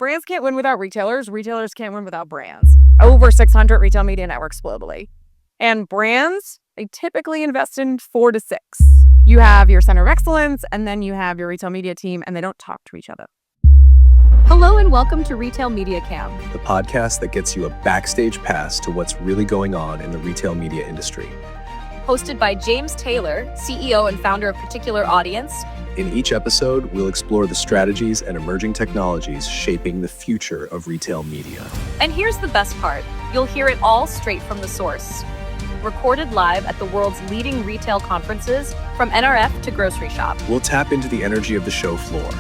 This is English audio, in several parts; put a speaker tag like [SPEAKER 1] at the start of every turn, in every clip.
[SPEAKER 1] brands can't win without retailers. Retailers can't win without brands. Over 600 retail media networks globally. And brands, they typically invest in 4 to 6. You have your center of excellence, and then you have your retail media team, and they don't talk to each other.
[SPEAKER 2] Hello and welcome to Retail Media Cam,
[SPEAKER 3] the podcast that gets you a backstage pass to what's really going on in the retail media industry.
[SPEAKER 2] hosted by James Taylor, CEO and founder of Particular Audience.
[SPEAKER 3] In each episode, we'll explore the strategies and emerging technologies shaping the future of retail media.
[SPEAKER 2] And here's the best part. You'll hear it all straight from the source. Recorded live at the world's leading retail conferences, from NRF to grocery shop.
[SPEAKER 3] We'll tap into the energy of the show floor,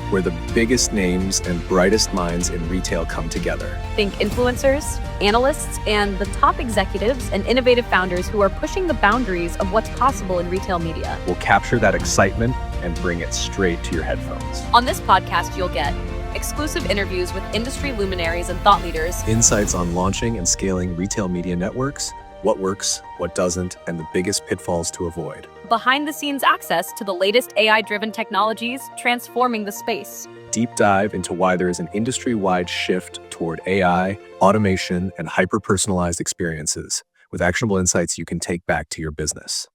[SPEAKER 3] where the biggest names and brightest minds in retail come together.
[SPEAKER 2] Think influencers, analysts, and the top executives and innovative founders who are pushing the boundaries of what's possible in retail media.
[SPEAKER 3] We'll capture that excitement and bring it straight to your headphones.
[SPEAKER 2] On this podcast, you'll get exclusive interviews with industry luminaries and thought leaders,
[SPEAKER 3] Insights on launching and scaling retail media networks, what works, what doesn't, and the biggest pitfalls to avoid.
[SPEAKER 2] behind-the-scenes access to the latest AI-driven technologies transforming the space.
[SPEAKER 3] Deep dive into why there is an industry-wide shift toward AI, automation, and hyper-personalized experiences with actionable insights you can take back to your business.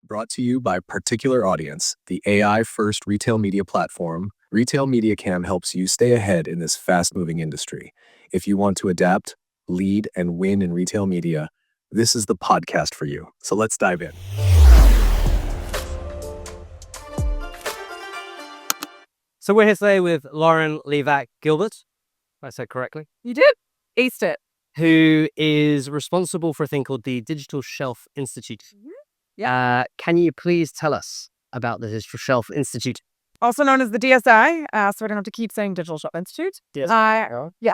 [SPEAKER 3] Brought to you by Particular Audience, the AI-first retail media platform. Retail Media Cam helps you stay ahead in this fast-moving industry. If you want to adapt, lead, and win in retail media, this is the podcast for you. So let's dive in.
[SPEAKER 4] So we're here today with Lauren Livak Gilbert, if I said correctly,
[SPEAKER 1] You did. Aced it.
[SPEAKER 4] who is responsible for a thing called the Digital Shelf Institute. Can you please tell us about the Digital Shelf Institute?
[SPEAKER 1] Also known as the DSI, so I don't have to keep saying Digital Shelf Institute.
[SPEAKER 4] DSI.
[SPEAKER 1] Yeah.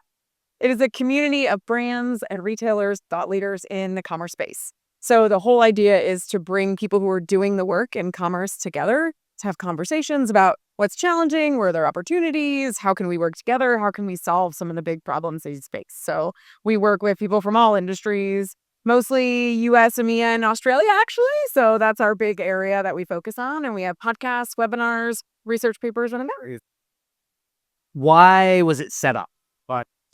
[SPEAKER 1] It is a community of brands and retailers, thought leaders in the commerce space. So the whole idea is to bring people who are doing the work in commerce together to have conversations about what's challenging, where are there opportunities, how can we work together, how can we solve some of the big problems they face. So we work with people from all industries, mostly US, EMEA, and Australia, actually. So that's our big area that we focus on. And we have podcasts, webinars, research papers, and more.
[SPEAKER 4] Why was it set up?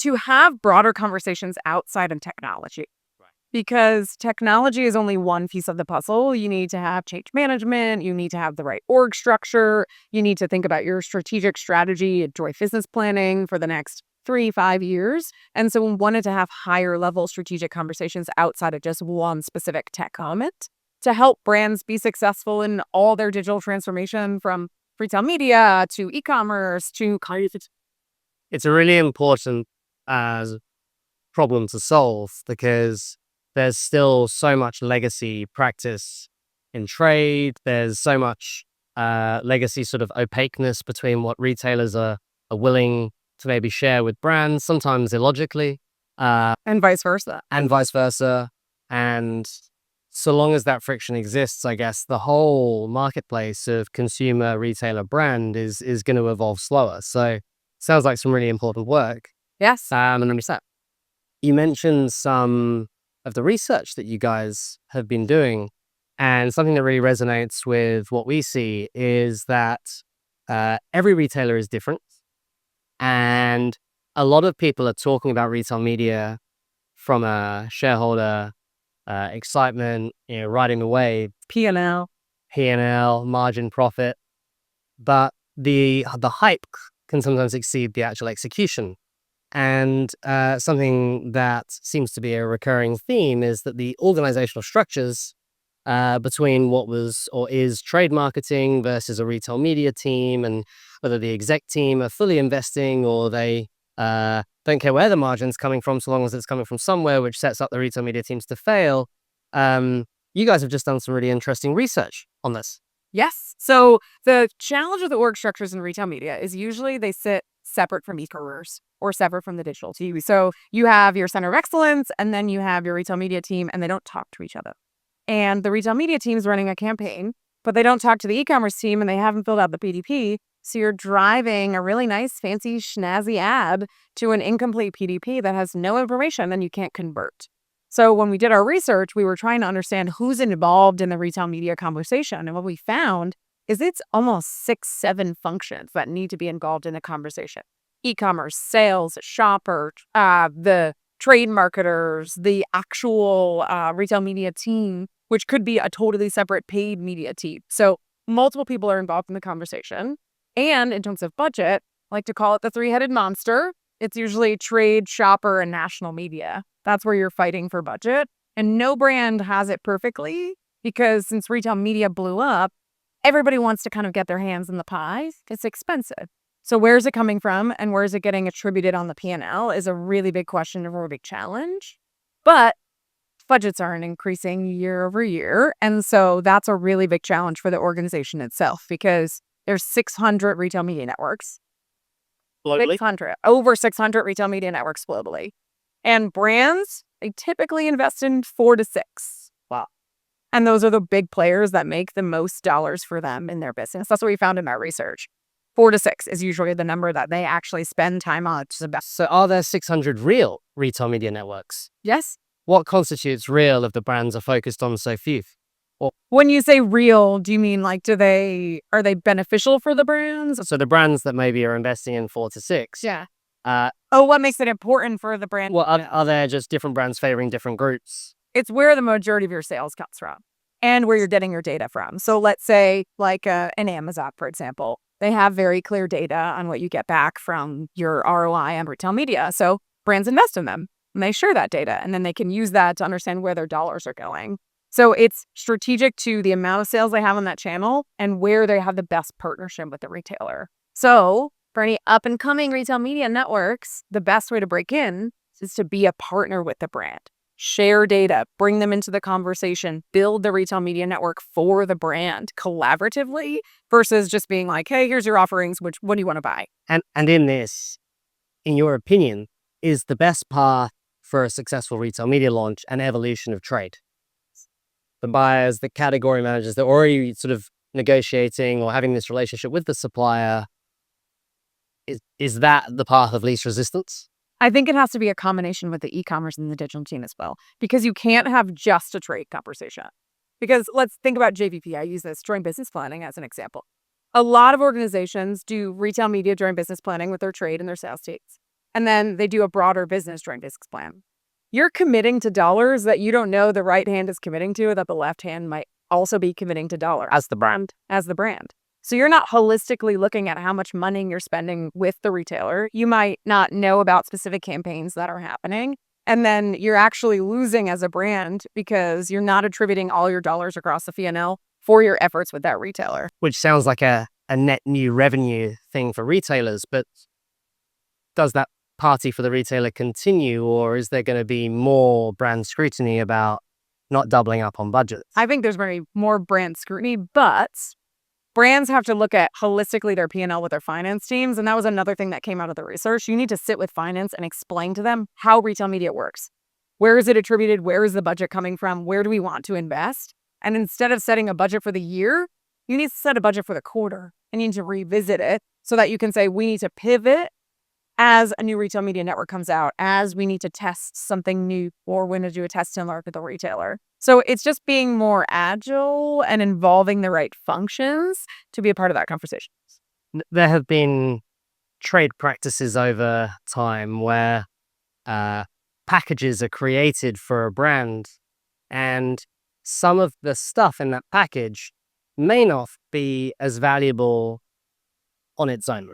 [SPEAKER 1] To have broader conversations outside of technology. Because technology is only one piece of the puzzle. You need to have change management. You need to have the right org structure. You need to think about your strategic strategy and joint business planning for the next 3-5 years. And so we wanted to have higher level strategic conversations outside of just one specific tech element to help brands be successful in all their digital transformation, from retail media to e-commerce to
[SPEAKER 4] It's a really important problem to solve because there's still so much legacy practice in trade. There's so much legacy sort of opaqueness between what retailers are willing to maybe share with brands, sometimes illogically.
[SPEAKER 1] and vice versa.
[SPEAKER 4] And vice versa. And so long as that friction exists, I guess the whole marketplace of consumer, retailer, brand is going to evolve slower. So sounds like some really important work.
[SPEAKER 1] Yes.
[SPEAKER 4] You mentioned some of the research that you guys have been doing, and something that really resonates with what we see is that every retailer is different, and a lot of people are talking about retail media from a shareholder excitement, riding the wave,
[SPEAKER 1] P&L.
[SPEAKER 4] margin, profit, but the hype can sometimes exceed the actual execution. And something that seems to be a recurring theme is that the organizational structures between what was or is trade marketing versus a retail media team, and whether the exec team are fully investing or they don't care where the margin's coming from, so long as it's coming from somewhere, which sets up the retail media teams to fail. You guys have just done some really interesting research on this.
[SPEAKER 1] Yes. So the challenge of the org structures in retail media is usually they sit separate from e-commerce or separate from the digital TV. So you have your center of excellence, and then you have your retail media team, and they don't talk to each other. And the retail media team is running a campaign, but they don't talk to the e-commerce team, and they haven't filled out the PDP. So you're driving a really nice, fancy, schnazzy ad to an incomplete PDP that has no information, and you can't convert. So when we did our research, we were trying to understand who's involved in the retail media conversation. And what we found is it's almost 6-7 functions that need to be involved in the conversation. e-commerce, sales, shopper, the trade marketers, the actual retail media team, which could be a totally separate paid media team. So multiple people are involved in the conversation. And in terms of budget, I like to call it the three-headed monster. It's usually trade, shopper, and national media. That's where you're fighting for budget. And no brand has it perfectly because since retail media blew up, everybody wants to kind of get their hands in the pie. It's expensive. So where's it coming from and where is it getting attributed on the P&L is a really big question and a really big challenge. But budgets aren't increasing year over year. And so that's a really big challenge for the organization itself because there's 600 retail media networks.
[SPEAKER 4] Globally?
[SPEAKER 1] 600, over 600 retail media networks globally. And brands, they typically invest in 4 to 6.
[SPEAKER 4] Wow.
[SPEAKER 1] And those are the big players that make the most dollars for them in their business. That's what we found in our research. 4 to 6 is usually the number that they actually spend time on.
[SPEAKER 4] So are there 600 real retail media networks?
[SPEAKER 1] Yes.
[SPEAKER 4] What constitutes real if the brands are focused on so few?
[SPEAKER 1] When you say real, do you mean like are they beneficial for the brands?
[SPEAKER 4] So the brands that maybe are investing in 4 to 6.
[SPEAKER 1] Yeah.
[SPEAKER 4] Uh,
[SPEAKER 1] What makes it important for the brand?
[SPEAKER 4] well, are there just different brands favoring different groups?
[SPEAKER 1] It's where the majority of your sales comes from and where you're getting your data from. So let's say like an Amazon, for example, they have very clear data on what you get back from your ROI on retail media. So brands invest in them and they share that data and then they can use that to understand where their dollars are going. So it's strategic to the amount of sales they have on that channel and where they have the best partnership with the retailer. So for any up and coming retail media networks, the best way to break in is to be a partner with the brand. Share data, bring them into the conversation, build the retail media network for the brand collaboratively versus just being like, hey, here's your offerings, what do you want to buy?
[SPEAKER 4] And in this, in your opinion, is the best path for a successful retail media launch an evolution of trade? The buyers, the category managers, they're already sort of negotiating or having this relationship with the supplier. Is that the path of least resistance?
[SPEAKER 1] I think it has to be a combination with the e-commerce and the digital team as well, because you can't have just a trade conversation. Because let's think about JBP. I use this joint business planning as an example. A lot of organizations do retail media joint business planning with their trade and their sales teams. And then they do a broader business joint business plan. You're committing to dollars that you don't know the right hand is committing to, that the left hand might also be committing to dollars.
[SPEAKER 4] As the brand.
[SPEAKER 1] As the brand. So you're not holistically looking at how much money you're spending with the retailer. You might not know about specific campaigns that are happening. And then you're actually losing as a brand because you're not attributing all your dollars across the P&L for your efforts with that retailer.
[SPEAKER 4] Which sounds like a net new revenue thing for retailers, but does that party for the retailer continue, or is there going to be more brand scrutiny about not doubling up on budgets?
[SPEAKER 1] I think there's going to be more brand scrutiny, but brands have to look at holistically their P&L with their finance teams. And that was another thing that came out of the research. You need to sit with finance and explain to them how retail media works. Where is it attributed? Where is the budget coming from? Where do we want to invest? And instead of setting a budget for the year, you need to set a budget for the quarter and you need to revisit it so that you can say, we need to pivot as a new retail media network comes out, as we need to test something new or when to do a test and learn with the retailer. So it's just being more agile and involving the right functions to be a part of that conversation.
[SPEAKER 4] There have been trade practices over time where packages are created for a brand and some of the stuff in that package may not be as valuable on its own.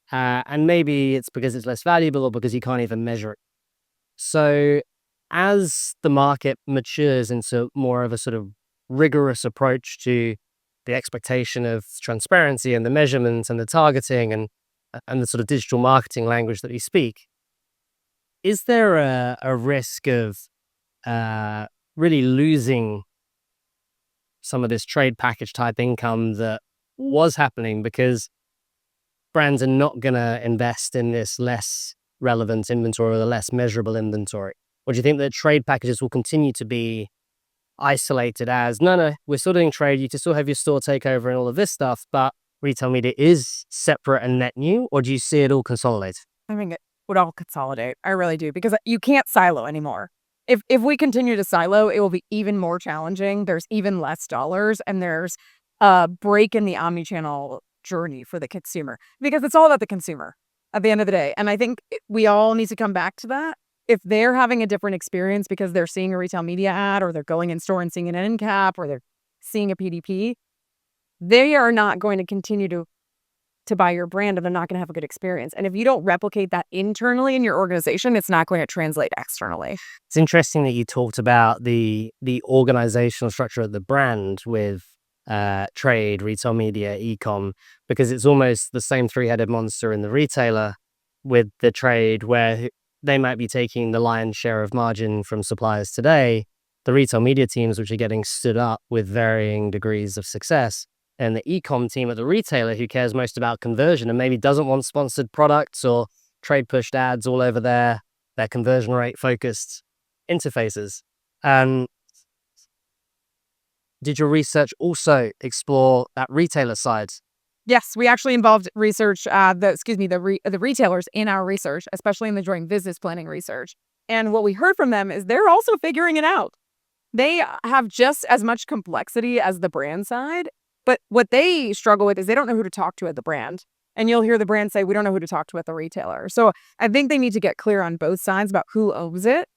[SPEAKER 4] And maybe it's because it's less valuable or because you can't even measure it. So as the market matures into more of a sort of rigorous approach to the expectation of transparency and the measurements and the targeting and the sort of digital marketing language that we speak, is there a risk of really losing some of this trade package type income that was happening because brands are not going to invest in this less relevant inventory or the less measurable inventory? Or do you think that trade packages will continue to be isolated as, no, we're still doing trade, you can still have your store takeover and all of this stuff, but retail media is separate and net new? Or do you see it all consolidate?
[SPEAKER 1] I think it would all consolidate. I really do, because you can't silo anymore. If we continue to silo, it will be even more challenging. There's even less dollars and there's a break in the omnichannel journey for the consumer because it's all about the consumer. at the end of the day. And I think we all need to come back to that. If they're having a different experience because they're seeing a retail media ad, or they're going in store and seeing an end cap, or they're seeing a PDP, they are not going to continue to buy your brand, and they're not going to have a good experience. And if you don't replicate that internally in your organization, it's not going to translate externally.
[SPEAKER 4] It's interesting that you talked about the organizational structure of the brand with trade, retail media, e-com, because it's almost the same three-headed monster in the retailer with the trade, where they might be taking the lion's share of margin from suppliers today, the retail media teams, which are getting stood up with varying degrees of success, and the e-com team at the retailer, who cares most about conversion and maybe doesn't want sponsored products or trade pushed ads all over their conversion rate focused interfaces. Did your research also explore that retailer side?
[SPEAKER 1] Yes, we actually involved research, the retailers in our research, especially in the joint business planning research. And what we heard from them is they're also figuring it out. They have just as much complexity as the brand side, but what they struggle with is they don't know who to talk to at the brand. And you'll hear the brand say, we don't know who to talk to at the retailer. So I think they need to get clear on both sides about who owns it,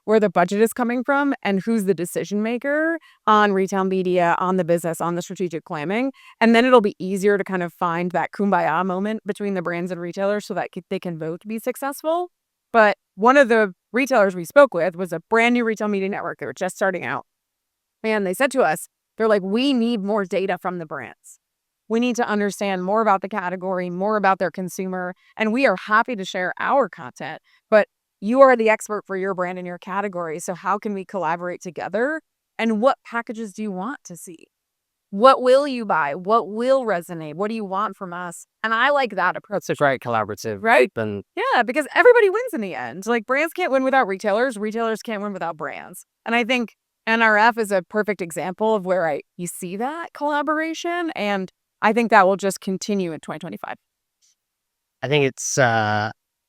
[SPEAKER 1] where the budget is coming from, and who's the decision maker on retail media, on the business, on the strategic planning. And then it'll be easier to kind of find that kumbaya moment between the brands and retailers so that they can vote to be successful. But one of the retailers we spoke with was a brand new retail media network. They were just starting out. And they said to us, they're like, we need more data from the brands. We need to understand more about the category, more about their consumer, and we are happy to share our content. But you are the expert for your brand and your category. So how can we collaborate together? And what packages do you want to see? What will you buy? What will resonate? What do you want from us? And I like that approach.
[SPEAKER 4] That's a great collaborative.
[SPEAKER 1] Right.
[SPEAKER 4] And
[SPEAKER 1] Yeah, because everybody wins in the end. Like, brands can't win without retailers. Retailers can't win without brands. And I think NRF is a perfect example of where you see that collaboration. And I think that will just continue in 2025.
[SPEAKER 4] I think it's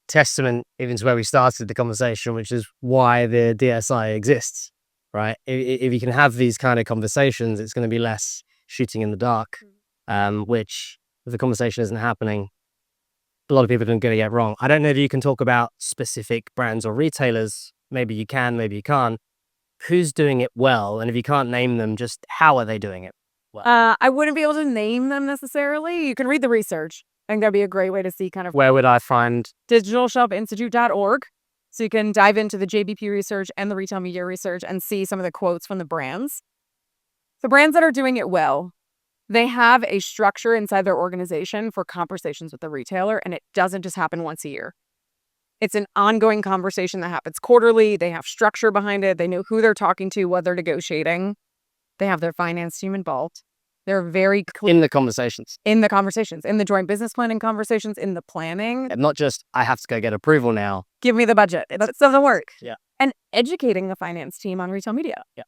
[SPEAKER 4] testament even to where we started the conversation, which is why the DSI exists, right? If you can have these kind of conversations, it's going to be less shooting in the dark, which if the conversation isn't happening, a lot of people are going to get it wrong. I don't know if you can talk about specific brands or retailers. Maybe you can, maybe you can't. Who's doing it well? And if you can't name them, just how are they doing it well?
[SPEAKER 1] I wouldn't be able to name them necessarily. You can read the research. I think that'd be a great way to see kind of
[SPEAKER 4] Where would I find
[SPEAKER 1] digitalshelfinstitute.org. So you can dive into the JBP research and the retail media research and see some of the quotes from the brands. The brands that are doing it well, they have a structure inside their organization for conversations with the retailer, and it doesn't just happen once a year. It's an ongoing conversation that happens quarterly. They have structure behind it. They know who they're talking to, what they're negotiating. They have their finance team involved. They're very clear
[SPEAKER 4] in the conversations,
[SPEAKER 1] in the joint business planning conversations, in the planning.
[SPEAKER 4] and not just I have to go get approval now.
[SPEAKER 1] Give me the budget. It doesn't work.
[SPEAKER 4] Yeah.
[SPEAKER 1] And educating the finance team on retail media.
[SPEAKER 4] Yeah.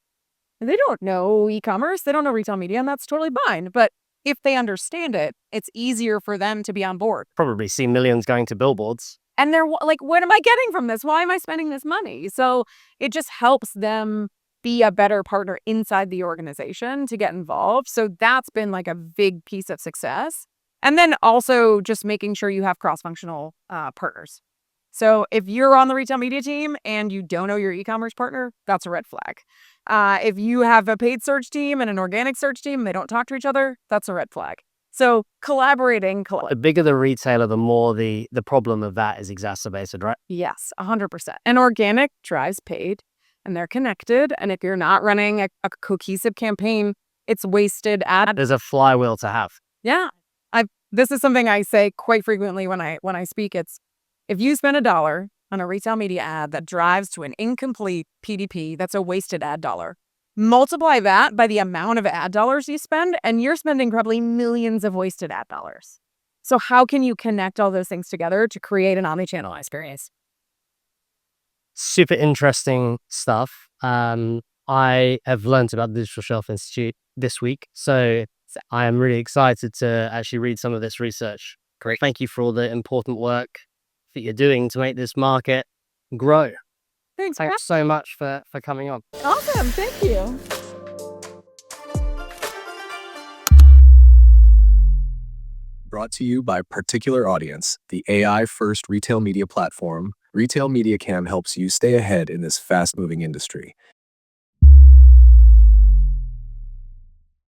[SPEAKER 1] They don't know e-commerce. They don't know retail media, and that's totally fine. But if they understand it, it's easier for them to be on board.
[SPEAKER 4] Probably see millions going to billboards.
[SPEAKER 1] And they're like, what am I getting from this? Why am I spending this money? So it just helps them be a better partner inside the organization to get involved. So that's been like a big piece of success. And then also just making sure you have cross-functional partners. So if you're on the retail media team and you don't know your e-commerce partner, that's a red flag. If you have a paid search team and an organic search team, and they don't talk to each other, that's a red flag. So collaborating.
[SPEAKER 4] The bigger the retailer, the more the problem of that is exacerbated, right?
[SPEAKER 1] Yes, 100%. And organic drives paid, and they're connected. And if you're not running a cohesive campaign, it's wasted ad.
[SPEAKER 4] There's a flywheel to have.
[SPEAKER 1] Yeah. This is something I say quite frequently when I speak. It's, if you spend $1 on a retail media ad that drives to an incomplete PDP, that's a wasted ad dollar. Multiply that by the amount of ad dollars you spend, and you're spending probably millions of wasted ad dollars. So how can you connect all those things together to create an omnichannel experience?
[SPEAKER 4] Super interesting stuff. I have learned about the Digital Shelf Institute this week, so I am really excited to actually read some of this research. Great. Thank you for all the important work that you're doing to make this market grow.
[SPEAKER 1] Thanks
[SPEAKER 4] so much for coming on.
[SPEAKER 1] Awesome. Thank you.
[SPEAKER 3] Brought to you by Particular Audience, the AI-first retail media platform. Retail Media Cam helps you stay ahead in this fast-moving industry.